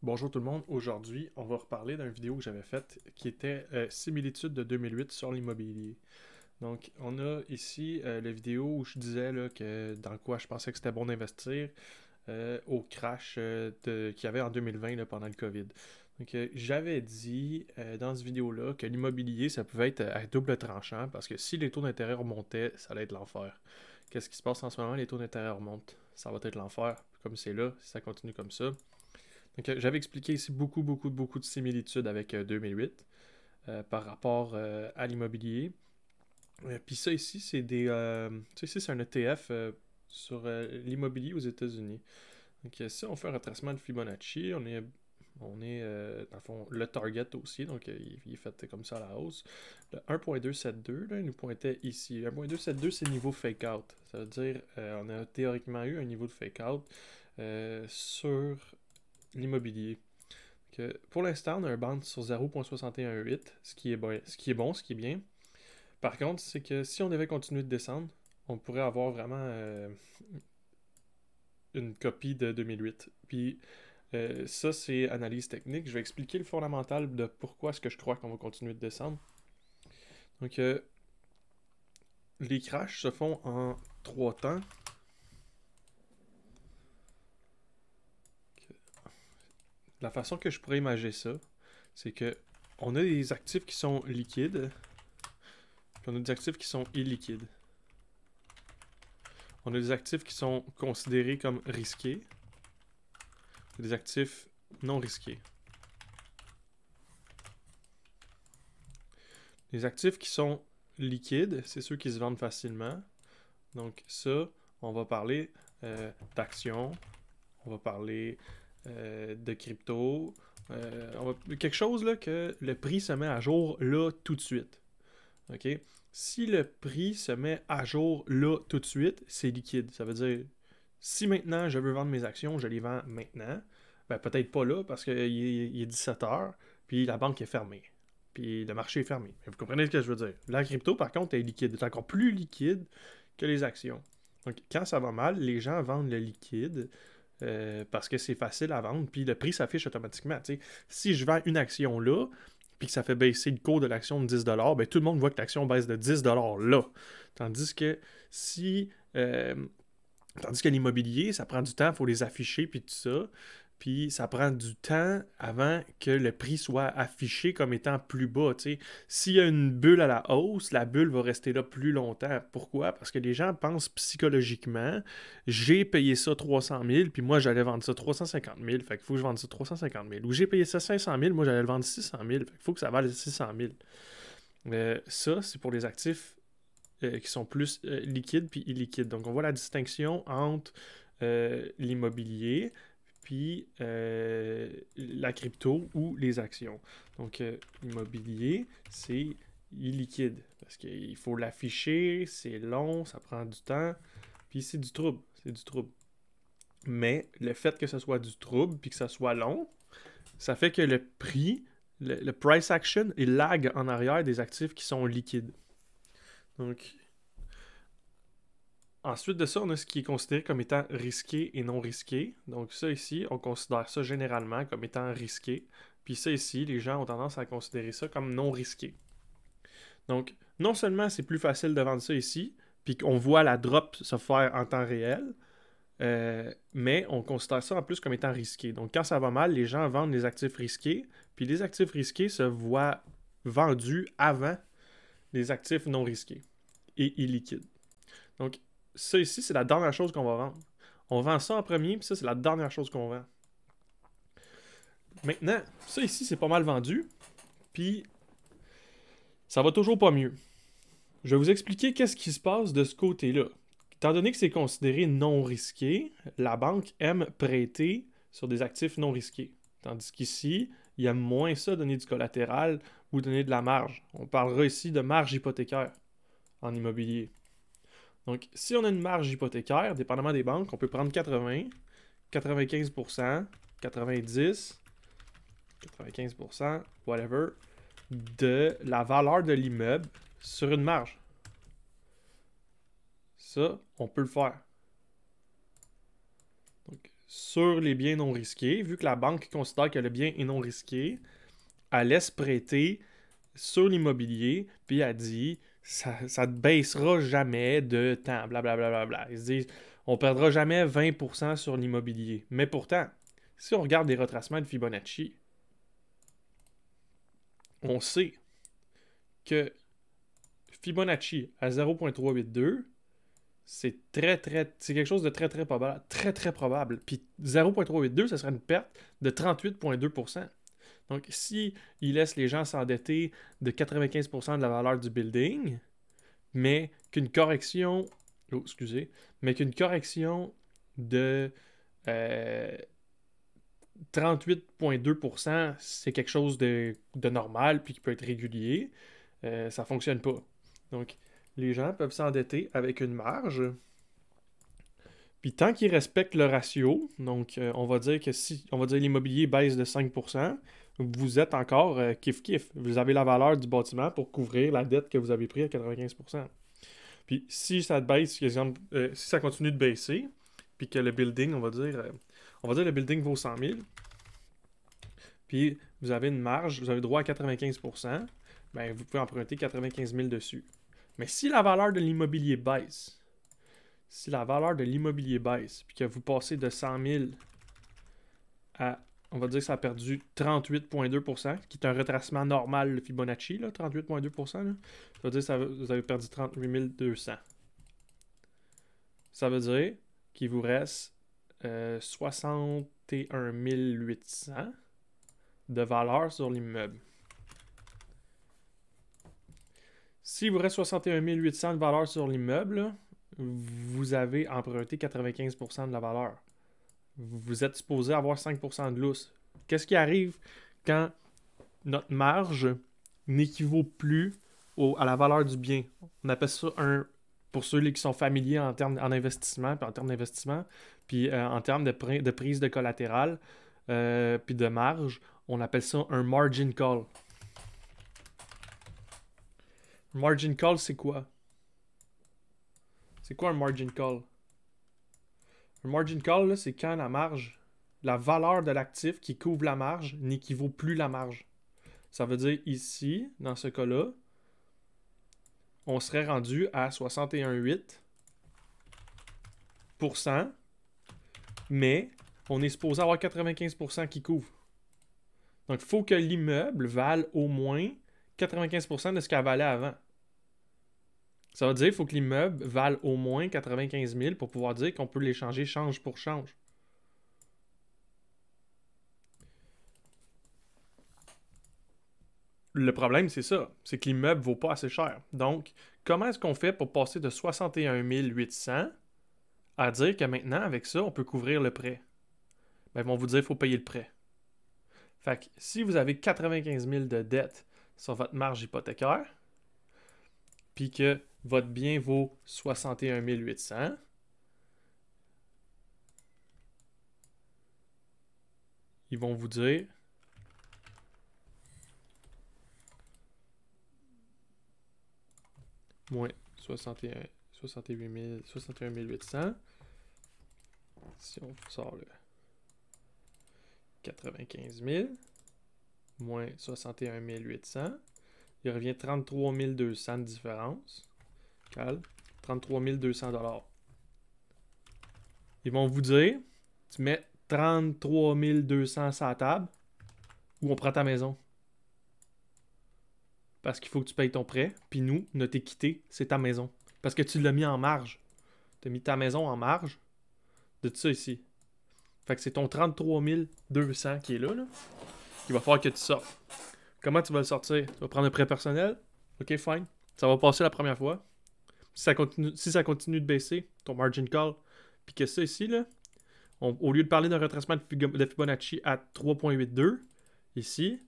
Bonjour tout le monde, aujourd'hui on va reparler d'une vidéo que j'avais faite qui était similitude de 2008 sur l'immobilier. Donc on a ici la vidéo où je disais là, que dans quoi je pensais que c'était bon d'investir au crash qu'il y avait en 2020 là, pendant le COVID. Donc j'avais dit dans cette vidéo-là que l'immobilier ça pouvait être à double tranchant parce que si les taux d'intérêt remontaient, ça allait être l'enfer. Qu'est-ce qui se passe en ce moment? Les taux d'intérêt remontent. Ça va être l'enfer, comme c'est là, si ça continue comme ça. Donc, j'avais expliqué ici beaucoup de similitudes avec 2008 par rapport à l'immobilier. Puis ça ici, c'est des. Ça ici, c'est un ETF sur l'immobilier aux États-Unis. Donc, si on fait un retracement de Fibonacci, dans le fond, le target aussi, donc il est fait comme ça à la hausse. Le 1.272, là, il nous pointait ici. Le 1.272, c'est le niveau fake-out. Ça veut dire on a théoriquement eu un niveau de fake-out sur l'immobilier. Pour l'instant, on a un band sur 0.618, ce qui est bon, ce qui est bien. Par contre, c'est que si on devait continuer de descendre, on pourrait avoir vraiment une copie de 2008. Puis ça, c'est analyse technique. Je vais expliquer le fondamental de pourquoi est-ce que je crois qu'on va continuer de descendre. Donc, les crashs se font en 3 temps. La façon que je pourrais imaginer ça, c'est que on a des actifs qui sont liquides, puis on a des actifs qui sont illiquides. On a des actifs qui sont considérés comme risqués et des actifs non risqués. Les actifs qui sont liquides, c'est ceux qui se vendent facilement. Donc ça, on va parler d'actions, on va parler de crypto, quelque chose là que le prix se met à jour là tout de suite. OK? Si le prix se met à jour là tout de suite, c'est liquide. Ça veut dire, si maintenant je veux vendre mes actions, je les vends maintenant. Ben peut-être pas là parce qu'il est 17h, puis la banque est fermée. Puis le marché est fermé. Mais vous comprenez ce que je veux dire. La crypto, par contre, est liquide. Elle est encore plus liquide que les actions. Donc quand ça va mal, les gens vendent le liquide parce que c'est facile à vendre, puis le prix s'affiche automatiquement. T'sais. Si je vends une action là, puis que ça fait baisser le cours de l'action de 10$, ben tout le monde voit que l'action baisse de 10$ là. Tandis que si... tandis que l'immobilier, ça prend du temps, il faut les afficher, puis tout ça. Puis ça prend du temps avant que le prix soit affiché comme étant plus bas. T'sais. S'il y a une bulle à la hausse, la bulle va rester là plus longtemps. Pourquoi? Parce que les gens pensent psychologiquement, j'ai payé ça 300 000, puis moi j'allais vendre ça 350 000, fait qu'il faut que je vende ça 350 000. Ou j'ai payé ça 500 000, moi j'allais le vendre 600 000, fait qu'il faut que ça vaille 600 000. Ça, c'est pour les actifs qui sont plus liquides puis illiquides. Donc on voit la distinction entre l'immobilier puis la crypto ou les actions. Donc, l'immobilier, c'est illiquide parce qu'il faut l'afficher, c'est long, ça prend du temps, puis c'est du trouble. C'est du trouble. Mais le fait que ce soit du trouble puis que ça soit long, ça fait que le prix, le price action, il lag en arrière des actifs qui sont liquides. Donc, ensuite de ça, on a ce qui est considéré comme étant risqué et non risqué. Donc ça ici, on considère ça généralement comme étant risqué. Puis ça ici, les gens ont tendance à considérer ça comme non risqué. Donc, non seulement c'est plus facile de vendre ça ici, puis qu'on voit la drop se faire en temps réel, mais on considère ça en plus comme étant risqué. Donc quand ça va mal, les gens vendent les actifs risqués, puis les actifs risqués se voient vendus avant les actifs non risqués et illiquides. Donc, ça ici, c'est la dernière chose qu'on va vendre. On vend ça en premier, puis ça, c'est la dernière chose qu'on vend. Maintenant, ça ici, c'est pas mal vendu, puis ça va toujours pas mieux. Je vais vous expliquer qu'est-ce qui se passe de ce côté-là. Étant donné que c'est considéré non risqué, la banque aime prêter sur des actifs non risqués. Tandis qu'ici, il aime moins ça donner du collatéral ou donner de la marge. On parlera ici de marge hypothécaire en immobilier. Donc, si on a une marge hypothécaire, dépendamment des banques, on peut prendre 80, 95%, 90, 95%, whatever, de la valeur de l'immeuble sur une marge. Ça, on peut le faire. Donc, sur les biens non risqués, vu que la banque considère que le bien est non risqué, elle laisse prêter sur l'immobilier, puis elle dit ça ne baissera jamais de temps, blablabla. Ils se disent on perdra jamais 20% sur l'immobilier. Mais pourtant, si on regarde les retracements de Fibonacci, on sait que Fibonacci à 0.382, c'est quelque chose de très probable. Puis 0.382, ça serait une perte de 38,2%. Donc, si il laisse les gens s'endetter de 95% de la valeur du building, mais qu'une correction, de 38,2%, c'est quelque chose de normal puis qui peut être régulier, ça fonctionne pas. Donc, les gens peuvent s'endetter avec une marge. Puis tant qu'ils respectent le ratio, donc on va dire que si l'immobilier baisse de 5%, vous êtes encore kiff-kiff. Vous avez la valeur du bâtiment pour couvrir la dette que vous avez prise à 95%. Puis si ça baisse, exemple, si ça continue de baisser, puis que le building, on va dire le building vaut 100 000, puis vous avez une marge, vous avez droit à 95%, ben vous pouvez emprunter 95 000 dessus. Mais si la valeur de l'immobilier baisse, puis que vous passez de 100 000 à, on va dire que ça a perdu 38,2%, qui est un retracement normal de Fibonacci, là, 38,2%, là. Ça veut dire que vous avez perdu 38 200. Ça veut dire qu'il vous reste 61 800 de valeur sur l'immeuble. Si vous reste 61 800 de valeur sur l'immeuble, vous avez emprunté 95% de la valeur. Vous êtes supposé avoir 5% de lousse. Qu'est-ce qui arrive quand notre marge n'équivaut plus à la valeur du bien? On appelle ça pour ceux qui sont familiers en termes d'investissement, puis en termes de prise de collatéral, puis de marge, on appelle ça un margin call. Margin call, c'est quoi? C'est quoi un margin call? Un margin call, là, c'est quand la valeur de l'actif qui couvre la marge n'équivaut plus la marge. Ça veut dire ici, dans ce cas-là, on serait rendu à 61,8%, mais on est supposé avoir 95% qui couvre. Donc, il faut que l'immeuble vale au moins 95% de ce qu'elle valait avant. Ça veut dire qu'il faut que l'immeuble vale au moins 95 000 pour pouvoir dire qu'on peut l'échanger change pour change. Le problème, c'est ça. C'est que l'immeuble ne vaut pas assez cher. Donc, comment est-ce qu'on fait pour passer de 61 800 à dire que maintenant, avec ça, on peut couvrir le prêt? Ben, ils vont vous dire qu'il faut payer le prêt. Fait que si vous avez 95 000 de dette sur votre marge hypothécaire, puis que votre bien vaut 61 800, ils vont vous dire moins 61 800. Si on sort le 95 000 moins 61 800, il revient 33 200 de différence. 33 200 $. Ils vont vous dire, tu mets 33 200 sur la table ou on prend ta maison. Parce qu'il faut que tu payes ton prêt, puis nous, notre équité, c'est ta maison. Parce que tu l'as mis en marge. Tu as mis ta maison en marge de tout ça ici. Fait que c'est ton 33 200 qui est là, qu'il va falloir que tu sortes. Comment tu vas le sortir? Tu vas prendre un prêt personnel? Ok, fine. Ça va passer la première fois. Si ça continue de baisser, ton margin call, puis que ça ici, là, au lieu de parler d'un retracement de Fibonacci à 3.82, ici,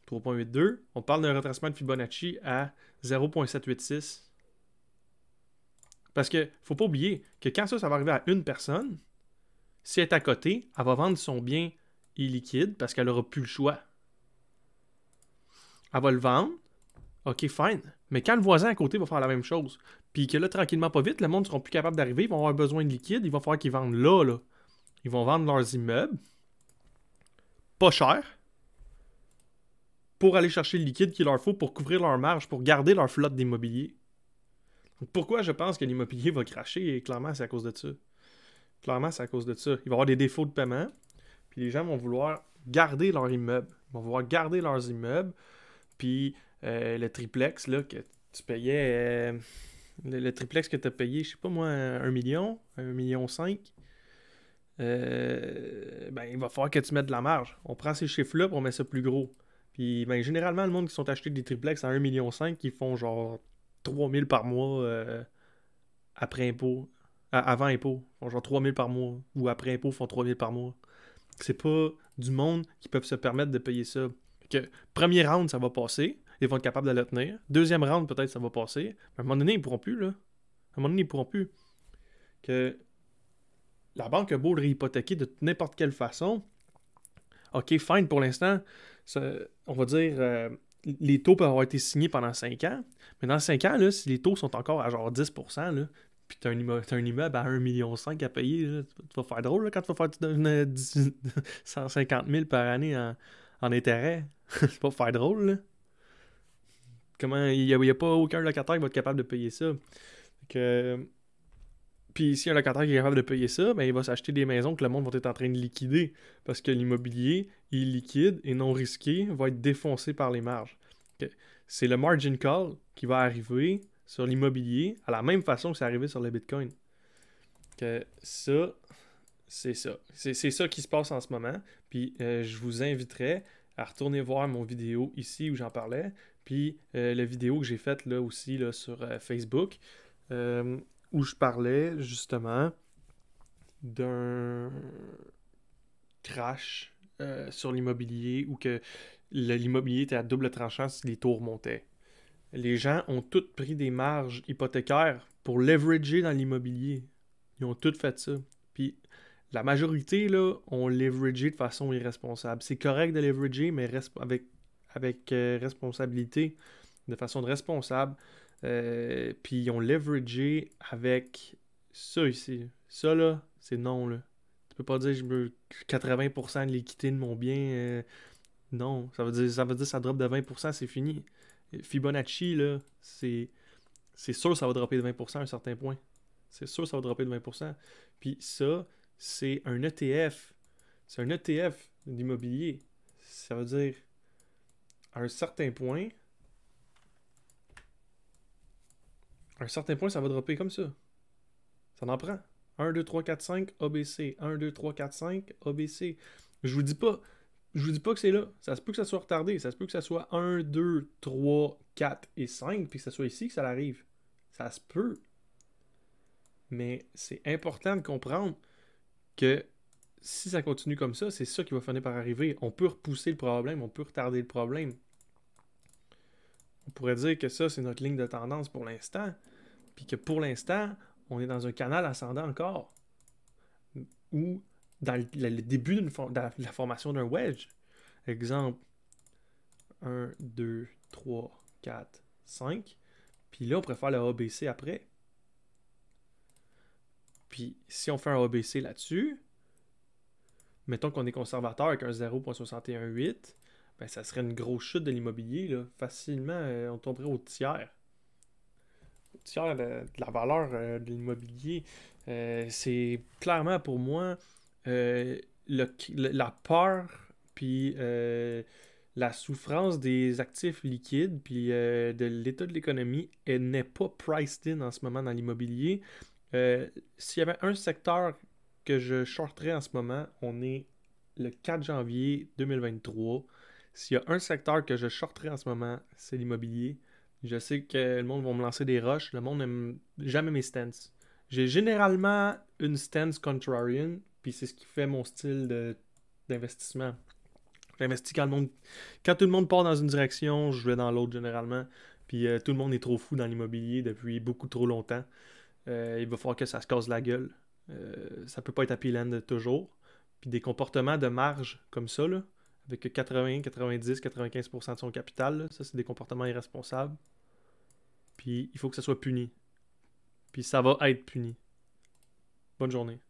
3.82, on parle d'un retracement de Fibonacci à 0.786. Parce que faut pas oublier que quand ça va arriver à une personne, si elle est à côté, elle va vendre son bien illiquide parce qu'elle n'aura plus le choix. Elle va le vendre, ok, fine. Mais quand le voisin à côté va faire la même chose, puis que là, tranquillement, pas vite, le monde ne sera plus capable d'arriver, ils vont avoir besoin de liquide, il va falloir qu'ils vendent là. Ils vont vendre leurs immeubles pas cher pour aller chercher le liquide qu'il leur faut pour couvrir leur marge, pour garder leur flotte d'immobilier. Donc pourquoi je pense que l'immobilier va cracher? Et clairement, c'est à cause de ça. Clairement, c'est à cause de ça. Il va y avoir des défauts de paiement, puis les gens vont vouloir garder leur immeuble. Ils vont vouloir garder leurs immeubles, puis le triplex, là, que tu payais... le triplex que tu as payé, je sais pas moi, 1 million, 1,5 million, ben, il va falloir que tu mettes de la marge. On prend ces chiffres-là pour on met ça plus gros. Puis ben, généralement, le monde qui sont achetés des triplex à 1,5 million, ils font genre 3 000 par mois après impôt. Avant impôt. Ils font genre 3 000 par mois. Ou après impôt, ils font 3 000 par mois. C'est pas du monde qui peuvent se permettre de payer ça. Que, premier round, ça va passer. Ils vont être capables de le tenir. Deuxième round, peut-être, ça va passer. Mais à un moment donné, ils pourront plus, là. À un moment donné, ils pourront plus. Que la banque a beau le réhypothéquer de n'importe quelle façon. OK, fine, pour l'instant, on va dire, les taux peuvent avoir été signés pendant 5 ans. Mais dans 5 ans, là, si les taux sont encore à genre 10%, là, puis t'as un immeuble à 1,5 million à payer, là, tu vas faire drôle là, quand tu vas faire 150 000 par année en intérêt. C'est pas faire drôle, là. Comment, il n'y a pas aucun locataire qui va être capable de payer ça. Puis si un locataire qui est capable de payer ça, ben, il va s'acheter des maisons que le monde va être en train de liquider. Parce que l'immobilier, il liquide et non risqué, va être défoncé par les marges. C'est le margin call qui va arriver sur l'immobilier à la même façon que c'est arrivé sur le Bitcoin. Que ça, c'est ça. C'est ça qui se passe en ce moment. Puis je vous inviterai à retourner voir mon vidéo ici où j'en parlais. Puis la vidéo que j'ai faite là aussi là, sur Facebook. Où je parlais justement d'un crash sur l'immobilier où que l'immobilier était à double tranchant si les taux remontaient. Les gens ont tous pris des marges hypothécaires pour leverager dans l'immobilier. Ils ont tous fait ça. Puis la majorité là, ont leveragé de façon irresponsable. C'est correct de leverager, mais avec responsabilité, de façon responsable. Puis ils ont leveragé avec ça ici. Ça là, c'est non là. Tu peux pas dire je veux 80% de l'équité de mon bien. Non, ça veut dire que ça drop de 20%, c'est fini. Fibonacci là, c'est sûr que ça va dropper de 20% à un certain point. C'est sûr que ça va dropper de 20%. Puis ça, c'est un ETF. C'est un ETF d'immobilier. Ça veut dire à un certain point, ça va dropper comme ça. Ça en prend. 1, 2, 3, 4, 5, ABC. 1, 2, 3, 4, 5, ABC. Je vous dis pas que c'est là. Ça se peut que ça soit retardé. Ça se peut que ça soit 1, 2, 3, 4 et 5, puis que ça soit ici que ça arrive. Ça se peut. Mais c'est important de comprendre que si ça continue comme ça, c'est ça qui va finir par arriver. On peut repousser le problème, on peut retarder le problème. On pourrait dire que ça, c'est notre ligne de tendance pour l'instant. Puis que pour l'instant, on est dans un canal ascendant encore. Ou dans le début de la formation d'un wedge. Exemple, 1, 2, 3, 4, 5. Puis là, on pourrait faire le ABC après. Puis si on fait un ABC là-dessus, mettons qu'on est conservateur avec un 0,618, ben ça serait une grosse chute de l'immobilier. Là. Facilement, on tomberait au tiers. Au tiers de la valeur de l'immobilier. C'est clairement pour moi la peur puis la souffrance des actifs liquides puis de l'état de l'économie, elle n'est pas priced in en ce moment dans l'immobilier. S'il y avait un secteur que je shorterais en ce moment, on est le 4 janvier 2023. S'il y a un secteur que je shorterais en ce moment, c'est l'immobilier. Je sais que le monde va me lancer des rushs. Le monde n'aime jamais mes stances. J'ai généralement une stance contrarian, puis c'est ce qui fait mon style d'investissement. J'investis quand tout le monde part dans une direction, je vais dans l'autre généralement. Puis tout le monde est trop fou dans l'immobilier depuis beaucoup trop longtemps. Il va falloir que ça se casse la gueule. Ça peut pas être happy land toujours. Puis des comportements de marge comme ça, là, avec 80, 90, 95% de son capital, là, ça c'est des comportements irresponsables. Puis il faut que ça soit puni. Puis ça va être puni. Bonne journée.